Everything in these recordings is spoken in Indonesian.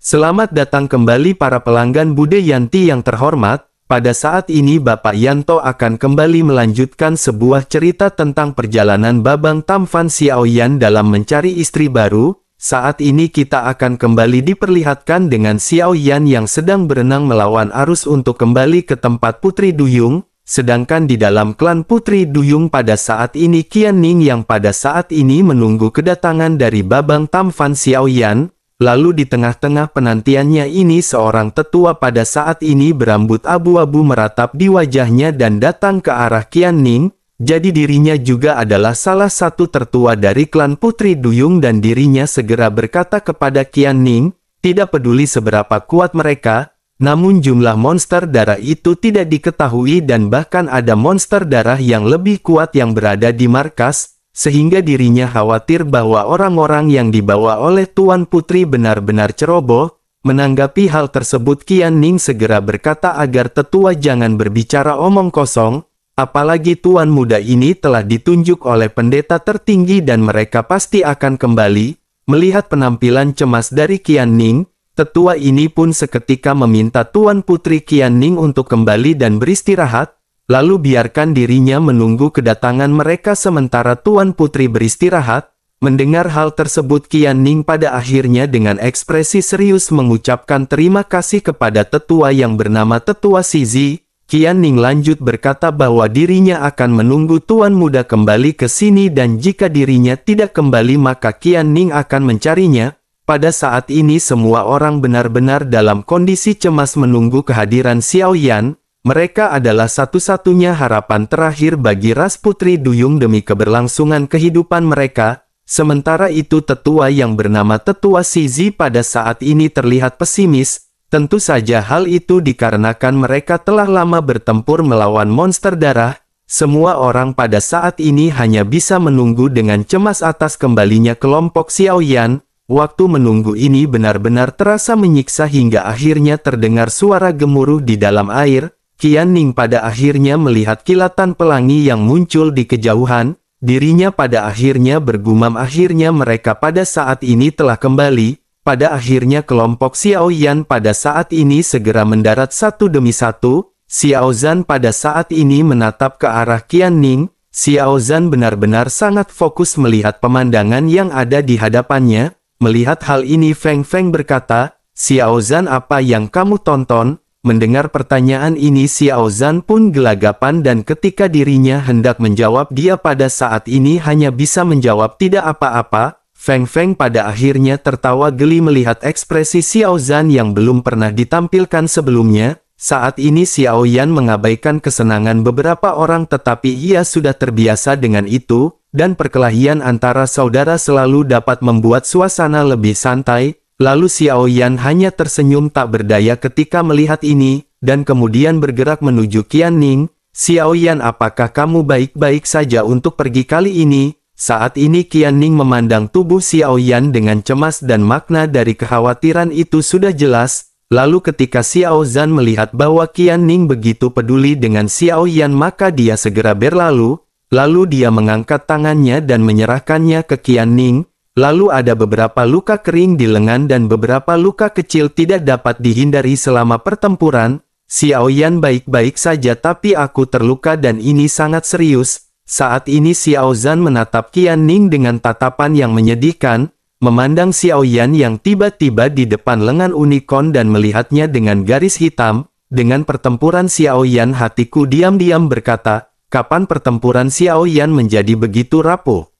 Selamat datang kembali para pelanggan Bude Yanti yang terhormat. Pada saat ini Bapak Yanto akan kembali melanjutkan sebuah cerita tentang perjalanan Babang Tampan Xiaoyan dalam mencari istri baru. Saat ini kita akan kembali diperlihatkan dengan Xiaoyan yang sedang berenang melawan arus untuk kembali ke tempat Putri Duyung. Sedangkan di dalam klan Putri Duyung pada saat ini Qianning yang pada saat ini menunggu kedatangan dari Babang Tampan Xiaoyan. Lalu di tengah-tengah penantiannya ini seorang tetua pada saat ini berambut abu-abu meratap di wajahnya dan datang ke arah Qianning. Jadi dirinya juga adalah salah satu tertua dari klan Putri Duyung dan dirinya segera berkata kepada Qianning, tidak peduli seberapa kuat mereka, namun jumlah monster darah itu tidak diketahui dan bahkan ada monster darah yang lebih kuat yang berada di markas. Sehingga dirinya khawatir bahwa orang-orang yang dibawa oleh Tuan Putri benar-benar ceroboh. Menanggapi hal tersebut Qianning segera berkata agar tetua jangan berbicara omong kosong, apalagi tuan muda ini telah ditunjuk oleh pendeta tertinggi dan mereka pasti akan kembali. Melihat penampilan cemas dari Qianning, tetua ini pun seketika meminta Tuan Putri Qianning untuk kembali dan beristirahat. Lalu biarkan dirinya menunggu kedatangan mereka sementara Tuan Putri beristirahat. Mendengar hal tersebut Qianning pada akhirnya dengan ekspresi serius mengucapkan terima kasih kepada tetua yang bernama Tetua Shizi. Qianning lanjut berkata bahwa dirinya akan menunggu tuan muda kembali ke sini dan jika dirinya tidak kembali maka Qianning akan mencarinya. Pada saat ini semua orang benar-benar dalam kondisi cemas menunggu kehadiran Xiaoyan. Mereka adalah satu-satunya harapan terakhir bagi ras Putri Duyung demi keberlangsungan kehidupan mereka. Sementara itu tetua yang bernama Tetua Shizi pada saat ini terlihat pesimis. Tentu saja hal itu dikarenakan mereka telah lama bertempur melawan monster darah. Semua orang pada saat ini hanya bisa menunggu dengan cemas atas kembalinya kelompok Xiaoyan. Waktu menunggu ini benar-benar terasa menyiksa hingga akhirnya terdengar suara gemuruh di dalam air. Qianning pada akhirnya melihat kilatan pelangi yang muncul di kejauhan, dirinya pada akhirnya bergumam akhirnya mereka pada saat ini telah kembali, pada akhirnya kelompok Xiaoyan pada saat ini segera mendarat satu demi satu, Xiaozan pada saat ini menatap ke arah Qianning, Xiaozan benar-benar sangat fokus melihat pemandangan yang ada di hadapannya, melihat hal ini Feng Feng berkata, Xiaozan apa yang kamu tonton? Mendengar pertanyaan ini Xiaozan pun gelagapan dan ketika dirinya hendak menjawab dia pada saat ini hanya bisa menjawab tidak apa-apa. Feng Feng pada akhirnya tertawa geli melihat ekspresi Xiaozan yang belum pernah ditampilkan sebelumnya. Saat ini Xiaoyan mengabaikan kesenangan beberapa orang tetapi ia sudah terbiasa dengan itu, dan perkelahian antara saudara selalu dapat membuat suasana lebih santai. Lalu Xiaoyan hanya tersenyum tak berdaya ketika melihat ini, dan kemudian bergerak menuju Qianning. Xiaoyan apakah kamu baik-baik saja untuk pergi kali ini? Saat ini Qianning memandang tubuh Xiaoyan dengan cemas dan makna dari kekhawatiran itu sudah jelas. Lalu ketika Xiaozan melihat bahwa Qianning begitu peduli dengan Xiaoyan maka dia segera berlalu. Lalu dia mengangkat tangannya dan menyerahkannya ke Qianning. Lalu ada beberapa luka kering di lengan dan beberapa luka kecil tidak dapat dihindari selama pertempuran. Xiaoyan baik-baik saja tapi aku terluka dan ini sangat serius. Saat ini Xiaozan menatap Qianning dengan tatapan yang menyedihkan, memandang Xiaoyan yang tiba-tiba di depan lengan unicorn dan melihatnya dengan garis hitam. Dengan pertempuran Xiaoyan hatiku diam-diam berkata, kapan pertempuran Xiaoyan menjadi begitu rapuh?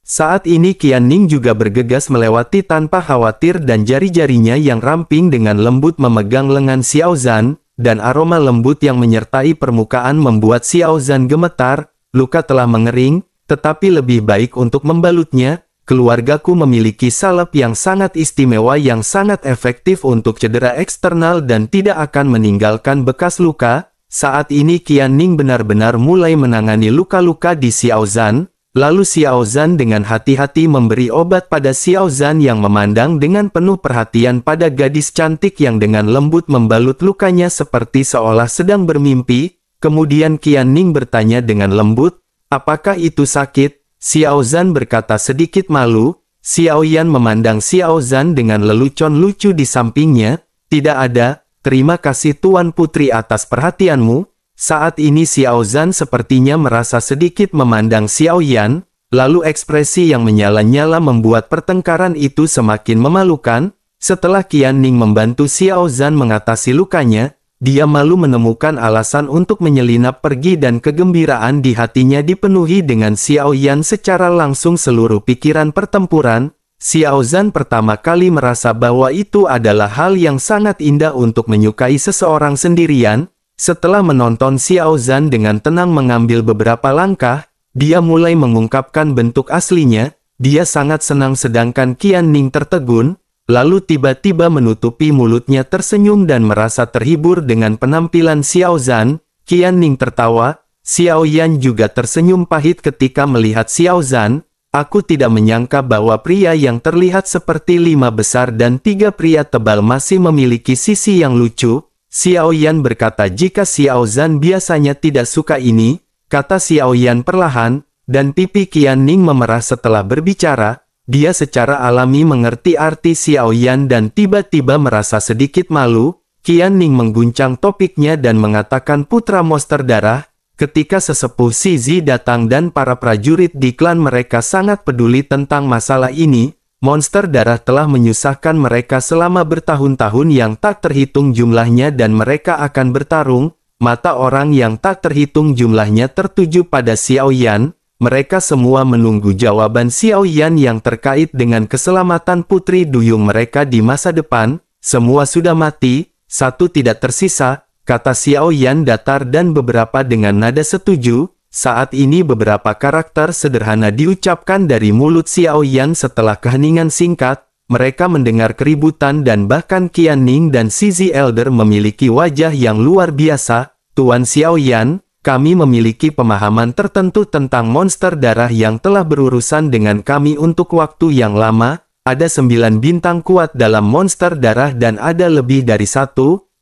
Saat ini Qianning juga bergegas melewati tanpa khawatir dan jari-jarinya yang ramping dengan lembut memegang lengan Xiaozan, dan aroma lembut yang menyertai permukaan membuat Xiaozan gemetar. Luka telah mengering, tetapi lebih baik untuk membalutnya. Keluargaku memiliki salep yang sangat istimewa yang sangat efektif untuk cedera eksternal dan tidak akan meninggalkan bekas luka. Saat ini Qianning benar-benar mulai menangani luka-luka di Xiaozan. Lalu Xiaozan dengan hati-hati memberi obat pada Xiaozan yang memandang dengan penuh perhatian pada gadis cantik yang dengan lembut membalut lukanya seperti seolah sedang bermimpi. Kemudian Qianning bertanya dengan lembut, apakah itu sakit? Xiaozan berkata sedikit malu, Xiao Yan memandang Xiao Zhan dengan lelucon lucu di sampingnya. Tidak ada, terima kasih Tuan Putri atas perhatianmu. Saat ini Xiao Zhan sepertinya merasa sedikit memandang Xiao Yan, lalu ekspresi yang menyala-nyala membuat pertengkaran itu semakin memalukan. Setelah Qian Ning membantu Xiao Zhan mengatasi lukanya, dia malu menemukan alasan untuk menyelinap pergi dan kegembiraan di hatinya dipenuhi dengan Xiao Yan secara langsung seluruh pikiran pertempuran. Xiao Zhan pertama kali merasa bahwa itu adalah hal yang sangat indah untuk menyukai seseorang sendirian. Setelah menonton Xiao Zhan dengan tenang mengambil beberapa langkah, dia mulai mengungkapkan bentuk aslinya. Dia sangat senang sedangkan Qian Ning tertegun. Lalu tiba-tiba menutupi mulutnya tersenyum dan merasa terhibur dengan penampilan Xiao Zhan. Qian Ning tertawa. Xiao Yan juga tersenyum pahit ketika melihat Xiao Zhan. Aku tidak menyangka bahwa pria yang terlihat seperti 5 besar dan 3 pria tebal masih memiliki sisi yang lucu. Xiao Yan berkata jika Xiao Zhan biasanya tidak suka ini, kata Xiao Yan perlahan, dan pipi Qian Ning memerah setelah berbicara. Dia secara alami mengerti arti Xiao Yan dan tiba-tiba merasa sedikit malu. Qian Ning mengguncang topiknya dan mengatakan putra monster darah. Ketika sesepuh Zizi datang dan para prajurit di klan mereka sangat peduli tentang masalah ini, monster darah telah menyusahkan mereka selama bertahun-tahun yang tak terhitung jumlahnya dan mereka akan bertarung. Mata orang yang tak terhitung jumlahnya tertuju pada Xiao Yan. Mereka semua menunggu jawaban Xiao Yan yang terkait dengan keselamatan putri duyung mereka di masa depan. Semua sudah mati, satu tidak tersisa, kata Xiao Yan datar dan beberapa dengan nada setuju. Saat ini beberapa karakter sederhana diucapkan dari mulut Xiao Yan setelah keheningan singkat. Mereka mendengar keributan dan bahkan Qian Ning dan Zizi Elder memiliki wajah yang luar biasa. Tuan Xiao Yan, kami memiliki pemahaman tertentu tentang monster darah yang telah berurusan dengan kami untuk waktu yang lama. Ada 9 bintang kuat dalam monster darah dan ada lebih dari 1.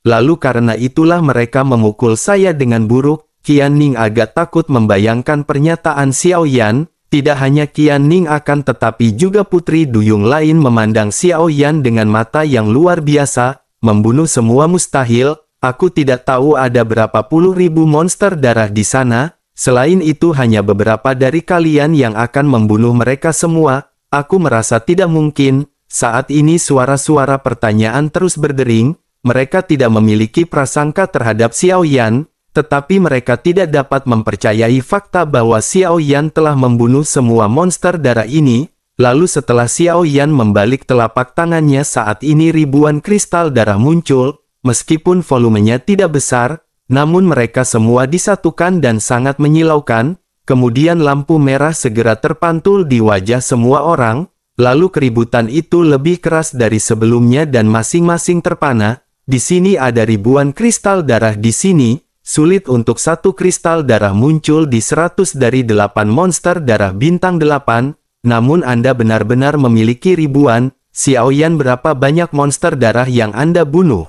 Lalu karena itulah mereka memukul saya dengan buruk. Qian Ning agak takut membayangkan pernyataan Xiao Yan. Tidak hanya Qian Ning akan tetapi juga putri duyung lain memandang Xiao Yan dengan mata yang luar biasa. Membunuh semua mustahil. Aku tidak tahu ada berapa puluh ribu monster darah di sana. Selain itu hanya beberapa dari kalian yang akan membunuh mereka semua. Aku merasa tidak mungkin. Saat ini suara-suara pertanyaan terus berdering. Mereka tidak memiliki prasangka terhadap Xiao Yan. Tetapi mereka tidak dapat mempercayai fakta bahwa Xiao Yan telah membunuh semua monster darah ini. Lalu setelah Xiao Yan membalik telapak tangannya saat ini ribuan kristal darah muncul. Meskipun volumenya tidak besar, namun mereka semua disatukan dan sangat menyilaukan. Kemudian lampu merah segera terpantul di wajah semua orang. Lalu keributan itu lebih keras dari sebelumnya dan masing-masing terpana. Di sini ada ribuan kristal darah di sini. Sulit untuk satu kristal darah muncul di 100 dari 8 monster darah bintang 8. Namun Anda benar-benar memiliki ribuan. Xiao Yan, berapa banyak monster darah yang Anda bunuh?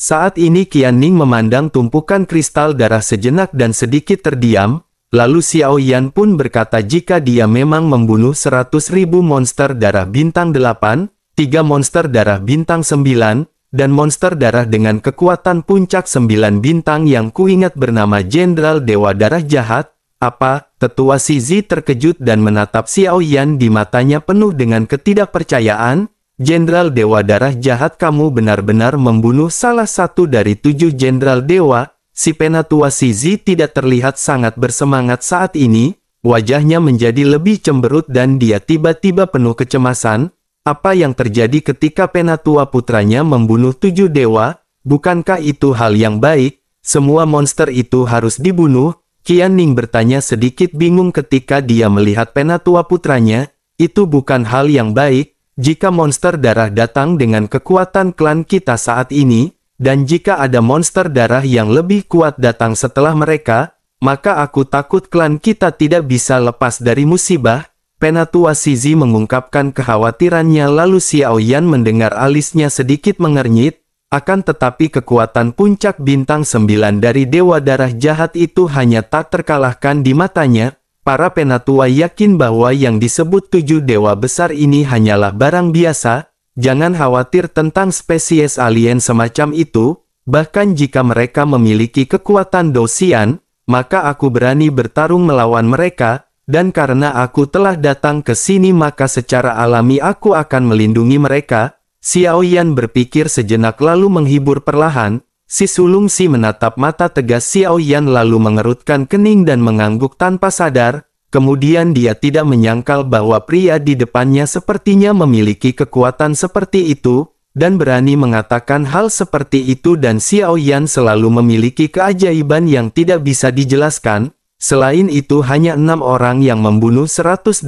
Saat ini Qian Ning memandang tumpukan kristal darah sejenak dan sedikit terdiam. Lalu Xiao Yan pun berkata jika dia memang membunuh 100.000 monster darah bintang 8, 3 monster darah bintang 9, dan monster darah dengan kekuatan puncak 9 bintang yang kuingat bernama Jenderal Dewa Darah Jahat. Apa? Tetua Zizi terkejut dan menatap Xiao Yan di matanya penuh dengan ketidakpercayaan. Jenderal Dewa Darah Jahat, kamu benar-benar membunuh salah satu dari 7 Jenderal Dewa. Si Penatua Zizi tidak terlihat sangat bersemangat saat ini. Wajahnya menjadi lebih cemberut dan dia tiba-tiba penuh kecemasan. Apa yang terjadi ketika Penatua putranya membunuh 7 dewa? Bukankah itu hal yang baik? Semua monster itu harus dibunuh. Qian Ning bertanya sedikit bingung ketika dia melihat Penatua putranya. Itu bukan hal yang baik. Jika monster darah datang dengan kekuatan klan kita saat ini, dan jika ada monster darah yang lebih kuat datang setelah mereka, maka aku takut klan kita tidak bisa lepas dari musibah. Penatua Zizi mengungkapkan kekhawatirannya lalu Xiao Yan mendengar alisnya sedikit mengernyit. Akan tetapi kekuatan puncak bintang 9 dari Dewa Darah Jahat itu hanya tak terkalahkan di matanya. Para penatua yakin bahwa yang disebut 7 dewa besar ini hanyalah barang biasa. Jangan khawatir tentang spesies alien semacam itu. Bahkan jika mereka memiliki kekuatan dosian, maka aku berani bertarung melawan mereka. Dan karena aku telah datang ke sini maka secara alami aku akan melindungi mereka. Xiao Yan berpikir sejenak lalu menghibur perlahan. Si sulung si menatap mata tegas Xiao Yan lalu mengerutkan kening dan mengangguk tanpa sadar. Kemudian dia tidak menyangkal bahwa pria di depannya sepertinya memiliki kekuatan seperti itu, dan berani mengatakan hal seperti itu dan Xiao Yan selalu memiliki keajaiban yang tidak bisa dijelaskan. Selain itu hanya 6 orang yang membunuh 108.000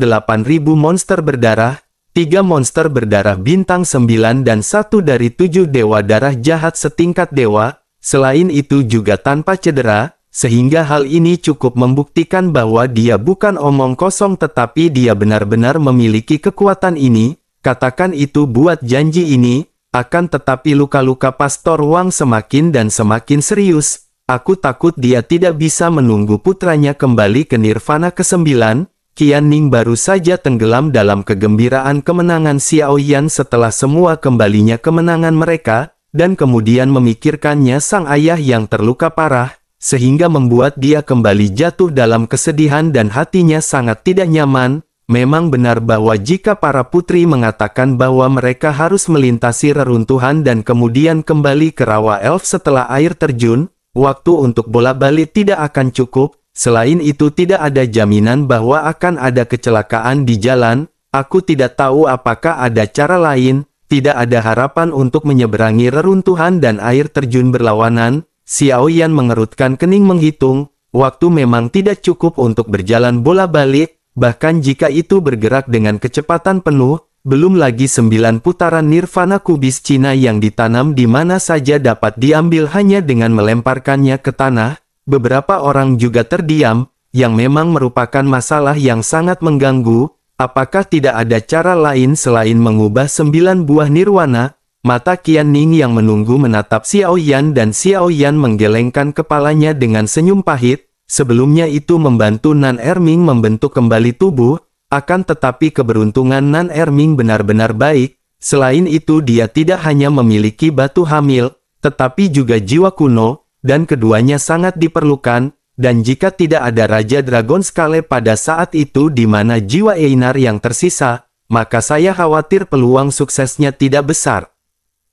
monster berdarah, 3 monster berdarah bintang 9 dan 1 dari 7 dewa darah jahat setingkat dewa, selain itu juga tanpa cedera, sehingga hal ini cukup membuktikan bahwa dia bukan omong kosong tetapi dia benar-benar memiliki kekuatan ini. Katakan itu buat janji ini, akan tetapi luka-luka Pastor Wang semakin dan semakin serius. Aku takut dia tidak bisa menunggu putranya kembali ke Nirvana ke-9. Qian Ning baru saja tenggelam dalam kegembiraan kemenangan Xiao Yan setelah semua kembalinya kemenangan mereka, dan kemudian memikirkannya sang ayah yang terluka parah, sehingga membuat dia kembali jatuh dalam kesedihan dan hatinya sangat tidak nyaman. Memang benar bahwa jika para putri mengatakan bahwa mereka harus melintasi reruntuhan dan kemudian kembali ke rawa elf setelah air terjun, waktu untuk bolak-balik tidak akan cukup. Selain itu tidak ada jaminan bahwa akan ada kecelakaan di jalan. Aku tidak tahu apakah ada cara lain. Tidak ada harapan untuk menyeberangi reruntuhan dan air terjun berlawanan. Xiao Yan mengerutkan kening menghitung. Waktu memang tidak cukup untuk berjalan bolak-balik. Bahkan jika itu bergerak dengan kecepatan penuh, belum lagi 9 putaran nirvana kubis Cina yang ditanam di mana saja dapat diambil hanya dengan melemparkannya ke tanah. Beberapa orang juga terdiam, yang memang merupakan masalah yang sangat mengganggu. Apakah tidak ada cara lain selain mengubah 9 buah nirwana? Mata Qian Ning yang menunggu menatap Xiao Yan dan Xiao Yan menggelengkan kepalanya dengan senyum pahit. Sebelumnya itu membantu Nan Erming membentuk kembali tubuh, akan tetapi keberuntungan Nan Erming benar-benar baik. Selain itu dia tidak hanya memiliki batu hamil, tetapi juga jiwa kuno, dan keduanya sangat diperlukan, dan jika tidak ada Raja Dragon Scale pada saat itu di mana jiwa Einar yang tersisa, maka saya khawatir peluang suksesnya tidak besar.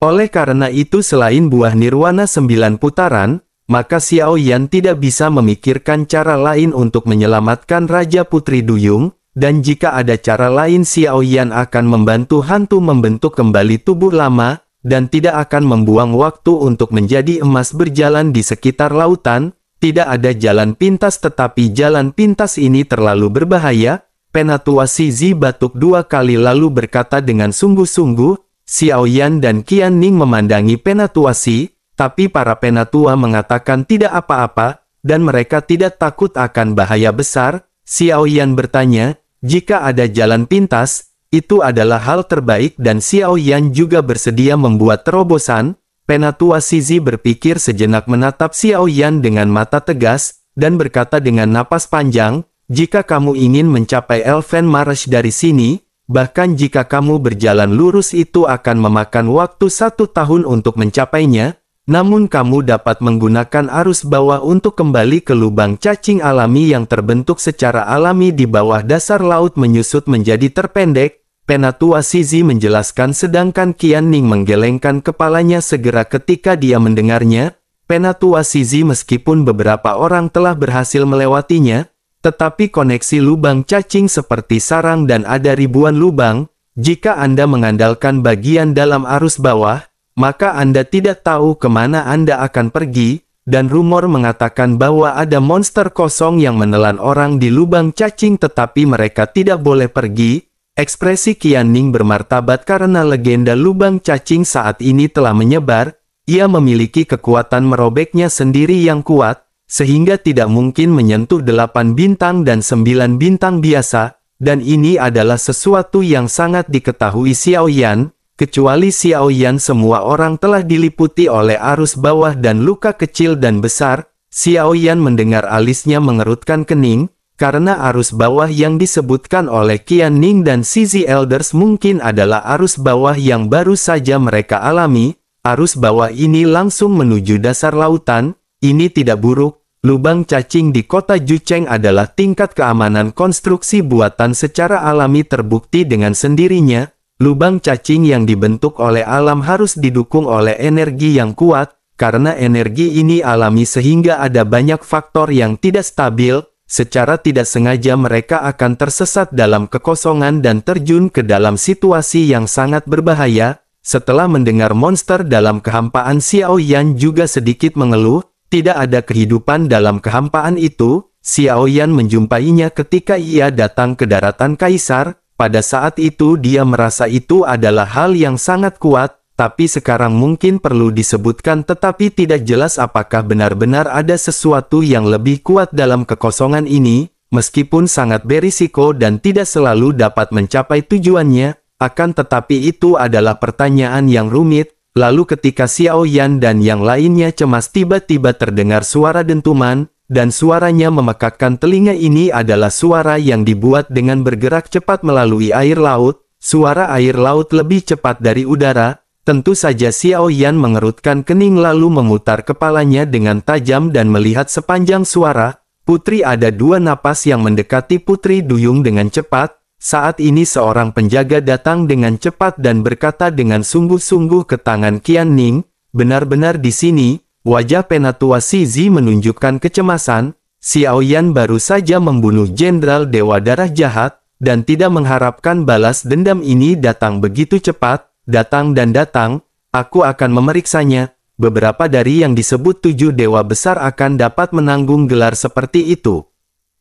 Oleh karena itu selain buah nirwana 9 putaran, maka Xiao Yan tidak bisa memikirkan cara lain untuk menyelamatkan Raja Putri Duyung, dan jika ada cara lain Xiao Yan akan membantu hantu membentuk kembali tubuh lama, dan tidak akan membuang waktu untuk menjadi emas berjalan di sekitar lautan. Tidak ada jalan pintas tetapi jalan pintas ini terlalu berbahaya. Penatua Shizi batuk 2 kali lalu berkata dengan sungguh-sungguh. Xiao Yan dan Qian Ning memandangi Penatua Shi, tapi para penatua mengatakan tidak apa-apa, dan mereka tidak takut akan bahaya besar. Xiao Yan bertanya, jika ada jalan pintas, itu adalah hal terbaik dan Xiao Yan juga bersedia membuat terobosan. Penatua Shizi berpikir sejenak menatap Xiao Yan dengan mata tegas, dan berkata dengan napas panjang, jika kamu ingin mencapai Elven Marsh dari sini, bahkan jika kamu berjalan lurus itu akan memakan waktu 1 tahun untuk mencapainya, namun kamu dapat menggunakan arus bawah untuk kembali ke lubang cacing alami yang terbentuk secara alami di bawah dasar laut menyusut menjadi terpendek. Penatua Shizi menjelaskan sedangkan Qian Ning menggelengkan kepalanya segera ketika dia mendengarnya. Penatua Shizi meskipun beberapa orang telah berhasil melewatinya, tetapi koneksi lubang cacing seperti sarang dan ada ribuan lubang. Jika Anda mengandalkan bagian dalam arus bawah, maka Anda tidak tahu kemana Anda akan pergi, dan rumor mengatakan bahwa ada monster kosong yang menelan orang di lubang cacing tetapi mereka tidak boleh pergi. Ekspresi Qian Ning bermartabat karena legenda lubang cacing saat ini telah menyebar. Ia memiliki kekuatan merobeknya sendiri yang kuat, sehingga tidak mungkin menyentuh 8 bintang dan 9 bintang biasa, dan ini adalah sesuatu yang sangat diketahui Xiao Yan. Kecuali Xiao Yan semua orang telah diliputi oleh arus bawah dan luka kecil dan besar. Xiao Yan mendengar alisnya mengerutkan kening. karena arus bawah yang disebutkan oleh Qian Ning dan CZ Elders mungkin adalah arus bawah yang baru saja mereka alami. Arus bawah ini langsung menuju dasar lautan. Ini tidak buruk. Lubang cacing di kota Jucheng adalah tingkat keamanan konstruksi buatan secara alami terbukti dengan sendirinya. Lubang cacing yang dibentuk oleh alam harus didukung oleh energi yang kuat, karena energi ini alami sehingga ada banyak faktor yang tidak stabil. Secara tidak sengaja mereka akan tersesat dalam kekosongan dan terjun ke dalam situasi yang sangat berbahaya. Setelah mendengar monster dalam kehampaan, Xiao Yan juga sedikit mengeluh. Tidak ada kehidupan dalam kehampaan itu. Xiao Yan menjumpainya ketika ia datang ke daratan Kaisar. Pada saat itu dia merasa itu adalah hal yang sangat kuat, tapi sekarang mungkin perlu disebutkan tetapi tidak jelas apakah benar-benar ada sesuatu yang lebih kuat dalam kekosongan ini, meskipun sangat berisiko dan tidak selalu dapat mencapai tujuannya, akan tetapi itu adalah pertanyaan yang rumit. Lalu ketika Xiao Yan dan yang lainnya cemas, tiba-tiba terdengar suara dentuman, dan suaranya memekakkan telinga. Ini adalah suara yang dibuat dengan bergerak cepat melalui air laut. Suara air laut lebih cepat dari udara. Tentu saja Xiao Yan mengerutkan kening lalu memutar kepalanya dengan tajam dan melihat sepanjang suara. Putri, ada dua napas yang mendekati Putri Duyung dengan cepat. Saat ini seorang penjaga datang dengan cepat dan berkata dengan sungguh-sungguh ke tangan Qian Ning, "Benar-benar di sini." Wajah Penatua CZ menunjukkan kecemasan. Xiao Yan baru saja membunuh Jenderal Dewa Darah Jahat, dan tidak mengharapkan balas dendam ini datang begitu cepat. Datang dan datang, aku akan memeriksanya. Beberapa dari yang disebut 7 dewa besar akan dapat menanggung gelar seperti itu.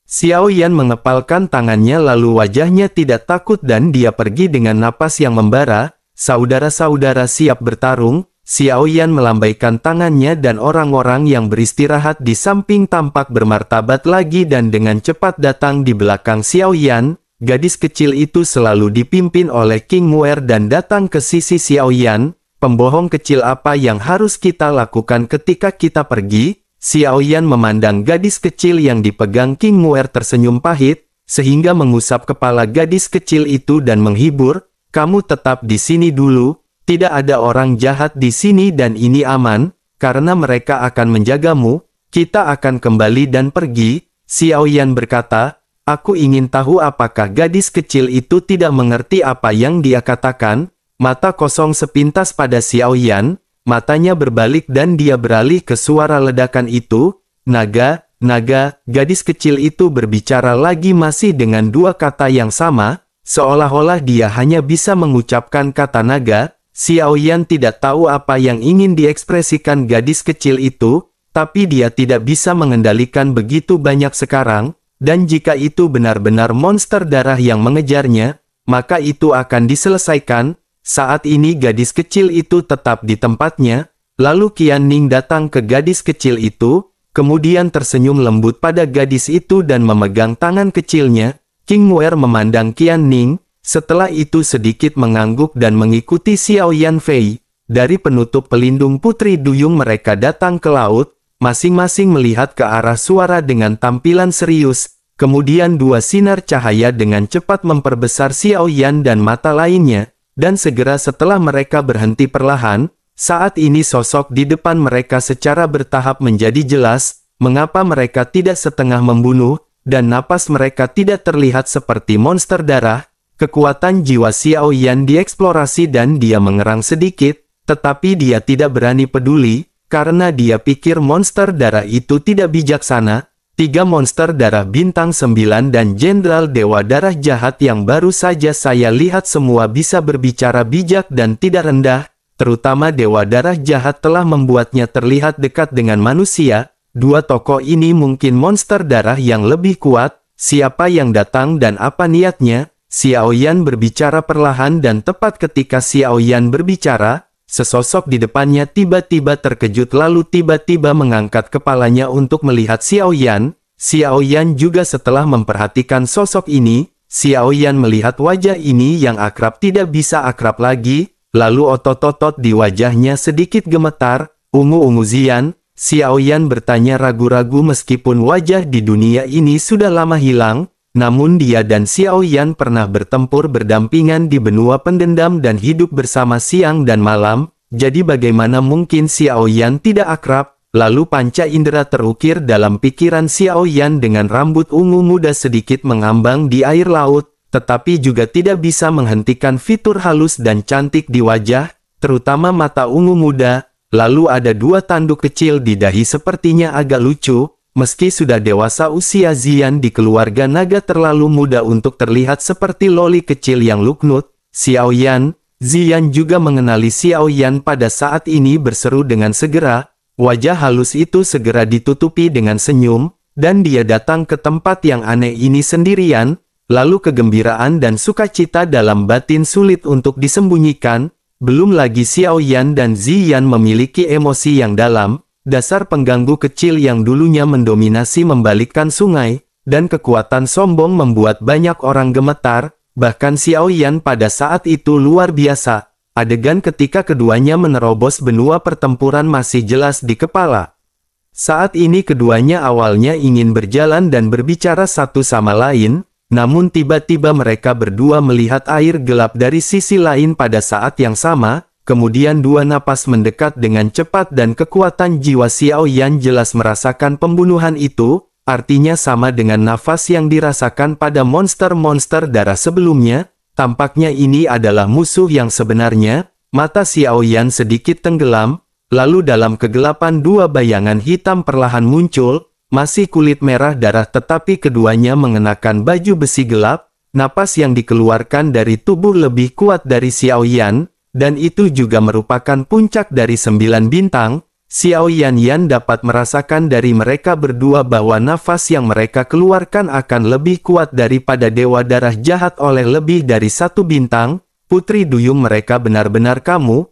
Xiao Yan mengepalkan tangannya lalu wajahnya tidak takut dan dia pergi dengan napas yang membara. Saudara-saudara siap bertarung. Xiao Yan melambaikan tangannya dan orang-orang yang beristirahat di samping tampak bermartabat lagi dan dengan cepat datang di belakang Xiao Yan. Gadis kecil itu selalu dipimpin oleh King Muer dan datang ke sisi Xiao Yan. Pembohong kecil, apa yang harus kita lakukan ketika kita pergi? Xiao Yan memandang gadis kecil yang dipegang King Muer tersenyum pahit, sehingga mengusap kepala gadis kecil itu dan menghibur. Kamu tetap di sini dulu, tidak ada orang jahat di sini dan ini aman, karena mereka akan menjagamu. Kita akan kembali dan pergi. Xiao Yan berkata, aku ingin tahu apakah gadis kecil itu tidak mengerti apa yang dia katakan. Mata kosong sepintas pada Xiao Yan. Matanya berbalik dan dia beralih ke suara ledakan itu. Naga, naga, gadis kecil itu berbicara lagi masih dengan dua kata yang sama, seolah-olah dia hanya bisa mengucapkan kata naga. Xiao Yan tidak tahu apa yang ingin diekspresikan gadis kecil itu, tapi dia tidak bisa mengendalikan begitu banyak sekarang, dan jika itu benar-benar monster darah yang mengejarnya, maka itu akan diselesaikan. Saat ini gadis kecil itu tetap di tempatnya, lalu Qian Ning datang ke gadis kecil itu, kemudian tersenyum lembut pada gadis itu dan memegang tangan kecilnya. King Muer memandang Qian Ning, setelah itu sedikit mengangguk dan mengikuti Xiao Yan Fei. Dari penutup pelindung Putri Duyung mereka datang ke laut, masing-masing melihat ke arah suara dengan tampilan serius, kemudian dua sinar cahaya dengan cepat memperbesar Xiao Yan dan mata lainnya. Dan segera setelah mereka berhenti perlahan, saat ini sosok di depan mereka secara bertahap menjadi jelas, mengapa mereka tidak setengah membunuh, dan napas mereka tidak terlihat seperti monster darah. Kekuatan jiwa Xiao Yan dieksplorasi dan dia mengerang sedikit, tetapi dia tidak berani peduli, karena dia pikir monster darah itu tidak bijaksana. 3 monster darah bintang 9 dan Jenderal Dewa Darah Jahat yang baru saja saya lihat semua bisa berbicara bijak dan tidak rendah, terutama Dewa Darah Jahat telah membuatnya terlihat dekat dengan manusia. Dua tokoh ini mungkin monster darah yang lebih kuat. Siapa yang datang dan apa niatnya? Xiao Yan berbicara perlahan dan tepat ketika Xiao Yan berbicara, sesosok di depannya tiba-tiba terkejut lalu tiba-tiba mengangkat kepalanya untuk melihat Xiao Yan. Xiao Yan juga setelah memperhatikan sosok ini, Xiao Yan melihat wajah ini yang akrab tidak bisa akrab lagi, lalu otot-otot di wajahnya sedikit gemetar. Ungu-ungu Zian, Xiaoyan bertanya ragu-ragu meskipun wajah di dunia ini sudah lama hilang, namun dia dan Xiaoyan pernah bertempur berdampingan di benua pendendam dan hidup bersama siang dan malam, jadi bagaimana mungkin Xiaoyan tidak akrab? Lalu panca indera terukir dalam pikiran Xiaoyan dengan rambut ungu muda sedikit mengambang di air laut, tetapi juga tidak bisa menghentikan fitur halus dan cantik di wajah, terutama mata ungu muda. Lalu ada dua tanduk kecil di dahi sepertinya agak lucu, meski sudah dewasa usia Ziyan di keluarga naga terlalu muda untuk terlihat seperti loli kecil yang luknut. Xiaoyan, Ziyan juga mengenali Xiaoyan pada saat ini berseru dengan segera, wajah halus itu segera ditutupi dengan senyum, dan dia datang ke tempat yang aneh ini sendirian, lalu kegembiraan dan sukacita dalam batin sulit untuk disembunyikan. Belum lagi Xiaoyan dan Ziyan memiliki emosi yang dalam, dasar pengganggu kecil yang dulunya mendominasi membalikkan sungai, dan kekuatan sombong membuat banyak orang gemetar, bahkan Xiaoyan pada saat itu luar biasa. Adegan ketika keduanya menerobos benua pertempuran masih jelas di kepala. Saat ini keduanya awalnya ingin berjalan dan berbicara satu sama lain, namun tiba-tiba mereka berdua melihat air gelap dari sisi lain pada saat yang sama, kemudian dua napas mendekat dengan cepat dan kekuatan jiwa Xiaoyan jelas merasakan pembunuhan itu, artinya sama dengan nafas yang dirasakan pada monster-monster darah sebelumnya. Tampaknya ini adalah musuh yang sebenarnya. Mata Xiaoyan sedikit tenggelam, lalu dalam kegelapan dua bayangan hitam perlahan muncul. Masih kulit merah darah tetapi keduanya mengenakan baju besi gelap, napas yang dikeluarkan dari tubuh lebih kuat dari Xiaoyan, dan itu juga merupakan puncak dari 9 bintang. Xiaoyan dapat merasakan dari mereka berdua bahwa nafas yang mereka keluarkan akan lebih kuat daripada dewa darah jahat oleh lebih dari 1 bintang. Putri duyung mereka benar-benar kamu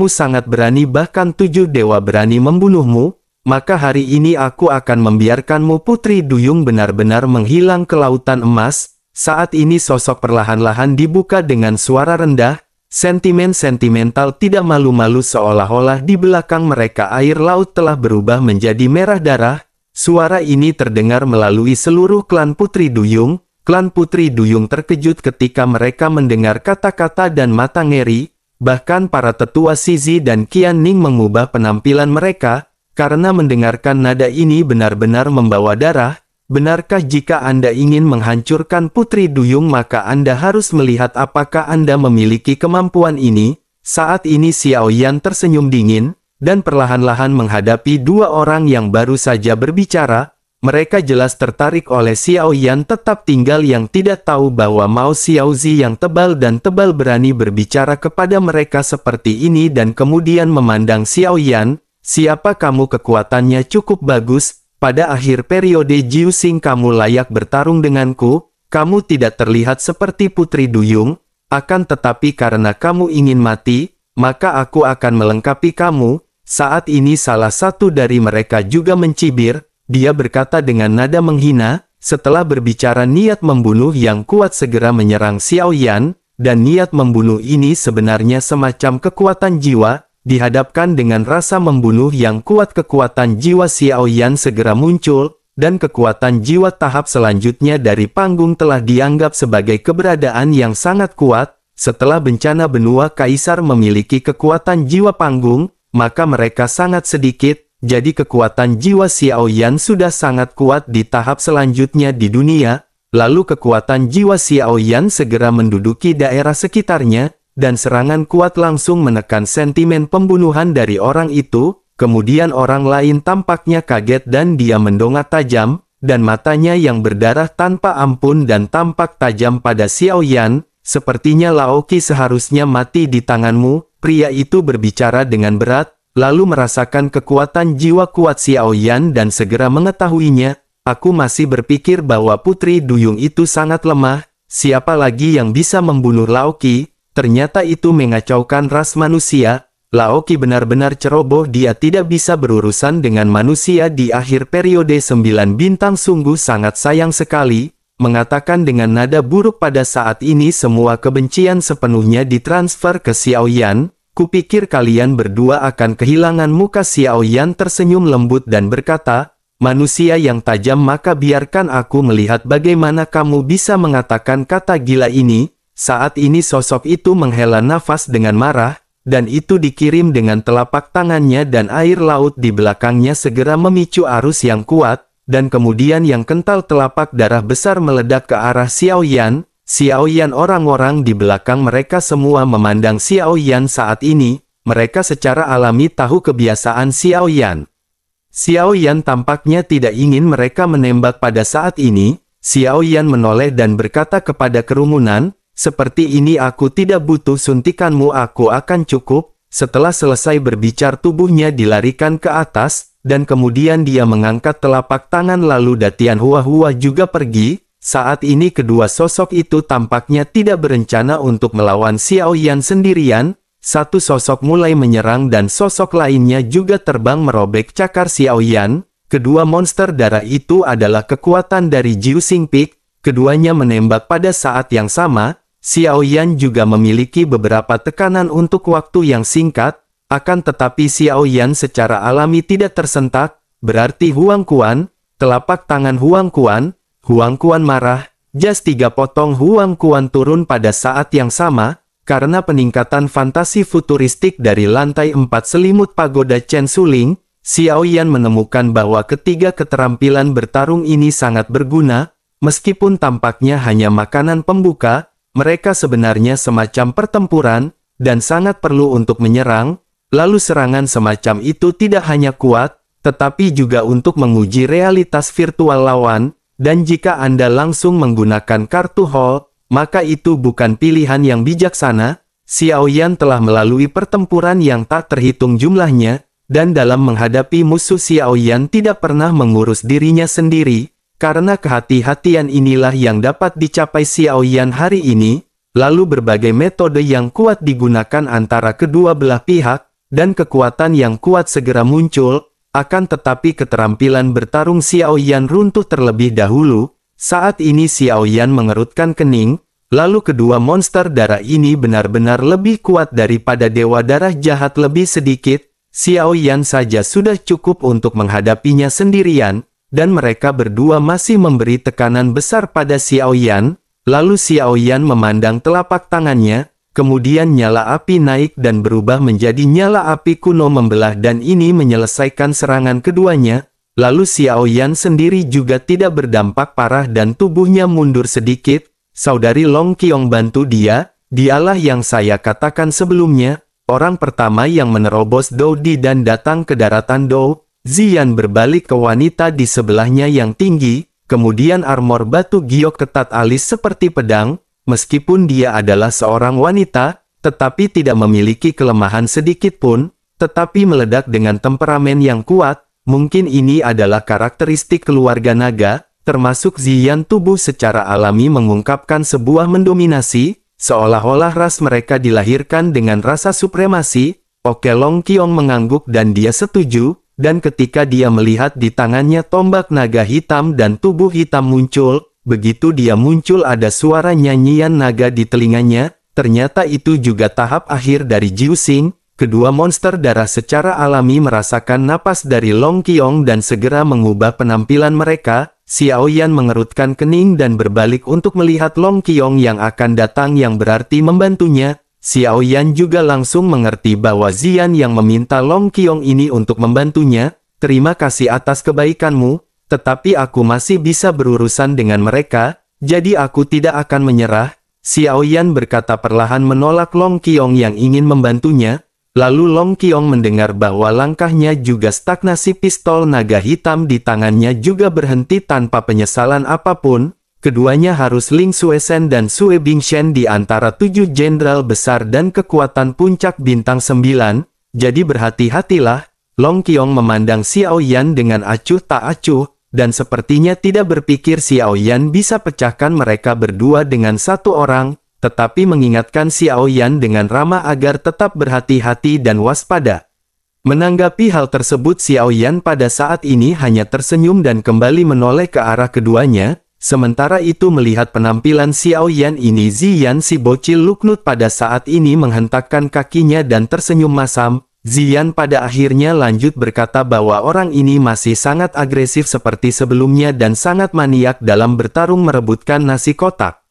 sangat berani, bahkan 7 dewa berani membunuhmu. Maka hari ini aku akan membiarkanmu. Putri duyung benar-benar menghilang ke lautan emas. Saat ini sosok perlahan-lahan dibuka dengan suara rendah, sentimen sentimental tidak malu-malu seolah-olah di belakang mereka air laut telah berubah menjadi merah darah. Suara ini terdengar melalui seluruh klan Putri Duyung. Klan Putri Duyung terkejut ketika mereka mendengar kata-kata dan mata ngeri. Bahkan para tetua Shizi dan Qian Ning mengubah penampilan mereka, karena mendengarkan nada ini benar-benar membawa darah. Benarkah jika Anda ingin menghancurkan Putri Duyung maka Anda harus melihat apakah Anda memiliki kemampuan ini? Saat ini Xiaoyan tersenyum dingin, dan perlahan-lahan menghadapi dua orang yang baru saja berbicara. Mereka jelas tertarik oleh Xiaoyan, tetap tinggal yang tidak tahu bahwa Mao Xiaozi yang tebal dan tebal berani berbicara kepada mereka seperti ini dan kemudian memandang Xiaoyan. Siapa kamu? Kekuatannya cukup bagus. Pada akhir periode Jiuxing kamu layak bertarung denganku. Kamu tidak terlihat seperti Putri Duyung. Akan tetapi karena kamu ingin mati, maka aku akan melengkapi kamu. Saat ini salah satu dari mereka juga mencibir. Dia berkata dengan nada menghina. Setelah berbicara niat membunuh yang kuat segera menyerang Xiaoyan. Dan niat membunuh ini sebenarnya semacam kekuatan jiwa. Dihadapkan dengan rasa membunuh yang kuat, kekuatan jiwa Xiaoyan segera muncul, dan kekuatan jiwa tahap selanjutnya dari panggung telah dianggap sebagai keberadaan yang sangat kuat. Setelah bencana benua Kaisar memiliki kekuatan jiwa panggung, maka mereka sangat sedikit, jadi kekuatan jiwa Xiaoyan sudah sangat kuat di tahap selanjutnya di dunia. Lalu kekuatan jiwa Xiaoyan segera menduduki daerah sekitarnya, dan serangan kuat langsung menekan sentimen pembunuhan dari orang itu. Kemudian orang lain tampaknya kaget dan dia mendongak tajam, dan matanya yang berdarah tanpa ampun dan tampak tajam pada Xiaoyan. Sepertinya Laoki seharusnya mati di tanganmu. Pria itu berbicara dengan berat, lalu merasakan kekuatan jiwa kuat Xiaoyan dan segera mengetahuinya. Aku masih berpikir bahwa Putri Duyung itu sangat lemah. Siapa lagi yang bisa membunuh Laoki? Ternyata itu mengacaukan ras manusia. Laoki benar-benar ceroboh, dia tidak bisa berurusan dengan manusia di akhir periode 9 bintang, sungguh sangat sayang sekali. Mengatakan dengan nada buruk pada saat ini semua kebencian sepenuhnya ditransfer ke Xiaoyan. kupikir kalian berdua akan kehilangan muka." Xiao Yan tersenyum lembut dan berkata, "Manusia yang tajam, maka biarkan aku melihat bagaimana kamu bisa mengatakan kata gila ini." Saat ini sosok itu menghela nafas dengan marah, dan itu dikirim dengan telapak tangannya dan air laut di belakangnya segera memicu arus yang kuat, dan kemudian yang kental telapak darah besar meledak ke arah Xiao Yan. Xiao Yan, orang-orang di belakang mereka semua memandang Xiao Yan saat ini, mereka secara alami tahu kebiasaan Xiao Yan. Xiao Yan tampaknya tidak ingin mereka menembak pada saat ini. Xiao Yan menoleh dan berkata kepada kerumunan, "Seperti ini aku tidak butuh suntikanmu, aku akan cukup." Setelah selesai berbicara tubuhnya dilarikan ke atas, dan kemudian dia mengangkat telapak tangan lalu Datian Hua juga pergi. Saat ini kedua sosok itu tampaknya tidak berencana untuk melawan Xiao Yan sendirian. Satu sosok mulai menyerang dan sosok lainnya juga terbang merobek cakar Xiao Yan. Kedua monster darah itu adalah kekuatan dari Jiuxing Peak. Keduanya menembak pada saat yang sama. Xiao Yan juga memiliki beberapa tekanan untuk waktu yang singkat, akan tetapi Xiao Yan secara alami tidak tersentak, berarti Huang Quan, telapak tangan Huang Quan marah, jas 3 potong Huang Quan turun pada saat yang sama, karena peningkatan fantasi futuristik dari lantai 4 selimut pagoda Chen Suling. Xiao Yan menemukan bahwa ketiga keterampilan bertarung ini sangat berguna, meskipun tampaknya hanya makanan pembuka, mereka sebenarnya semacam pertempuran, dan sangat perlu untuk menyerang, lalu serangan semacam itu tidak hanya kuat, tetapi juga untuk menguji realitas virtual lawan. Dan jika Anda langsung menggunakan kartu Hall, maka itu bukan pilihan yang bijaksana. Xiao Yan telah melalui pertempuran yang tak terhitung jumlahnya, dan dalam menghadapi musuh Xiao Yan tidak pernah mengurus dirinya sendiri, karena kehati-hatian inilah yang dapat dicapai Xiao Yan hari ini. Lalu berbagai metode yang kuat digunakan antara kedua belah pihak, dan kekuatan yang kuat segera muncul. Akan tetapi keterampilan bertarung Xiao Yan runtuh terlebih dahulu. Saat ini Xiao Yan mengerutkan kening, lalu kedua monster darah ini benar-benar lebih kuat daripada dewa darah jahat lebih sedikit. Xiao Yan saja sudah cukup untuk menghadapinya sendirian, dan mereka berdua masih memberi tekanan besar pada Xiao Yan. Lalu Xiao Yan memandang telapak tangannya. Kemudian nyala api naik dan berubah menjadi nyala api kuno membelah dan ini menyelesaikan serangan keduanya. Lalu Xiao Yan sendiri juga tidak berdampak parah dan tubuhnya mundur sedikit. Saudari Long Qiong bantu dialah yang saya katakan sebelumnya, orang pertama yang menerobos Dou Di dan datang ke daratan Dou. Ziyan berbalik ke wanita di sebelahnya yang tinggi, kemudian armor batu giok ketat alis seperti pedang. Meskipun dia adalah seorang wanita, tetapi tidak memiliki kelemahan sedikit pun, tetapi meledak dengan temperamen yang kuat. Mungkin ini adalah karakteristik keluarga naga, termasuk Ziyan. Tubuh secara alami mengungkapkan sebuah mendominasi, seolah-olah ras mereka dilahirkan dengan rasa supremasi. Oke, Long Qiong mengangguk dan dia setuju, dan ketika dia melihat di tangannya tombak naga hitam dan tubuh hitam muncul, begitu dia muncul ada suara nyanyian naga di telinganya. Ternyata itu juga tahap akhir dari Jiuxing. Kedua monster darah secara alami merasakan napas dari Long Qiong dan segera mengubah penampilan mereka. Xiao Yan mengerutkan kening dan berbalik untuk melihat Long Qiong yang akan datang yang berarti membantunya. Xiao Yan juga langsung mengerti bahwa Ziyan yang meminta Long Qiong ini untuk membantunya. Terima kasih atas kebaikanmu. Tetapi aku masih bisa berurusan dengan mereka, jadi aku tidak akan menyerah. Xiao Yan berkata perlahan menolak Long Qiong yang ingin membantunya. Lalu Long Qiong mendengar bahwa langkahnya juga stagnasi. Pistol naga hitam di tangannya juga berhenti tanpa penyesalan apapun. Keduanya harus Ling Xuesen dan Sue Bingshen di antara 7 jenderal besar dan kekuatan puncak bintang 9. Jadi berhati-hatilah. Long Qiong memandang Xiao Yan dengan acuh tak acuh, dan sepertinya tidak berpikir Xiao Yan bisa pecahkan mereka berdua dengan satu orang, tetapi mengingatkan Xiao Yan dengan ramah agar tetap berhati-hati dan waspada. Menanggapi hal tersebut Xiao Yan pada saat ini hanya tersenyum dan kembali menoleh ke arah keduanya. Sementara itu melihat penampilan Xiao Yan ini, Ziyan si bocil Luknut pada saat ini menghentakkan kakinya dan tersenyum masam. Ziyan pada akhirnya lanjut berkata bahwa orang ini masih sangat agresif seperti sebelumnya dan sangat maniak dalam bertarung merebutkan nasi kotak.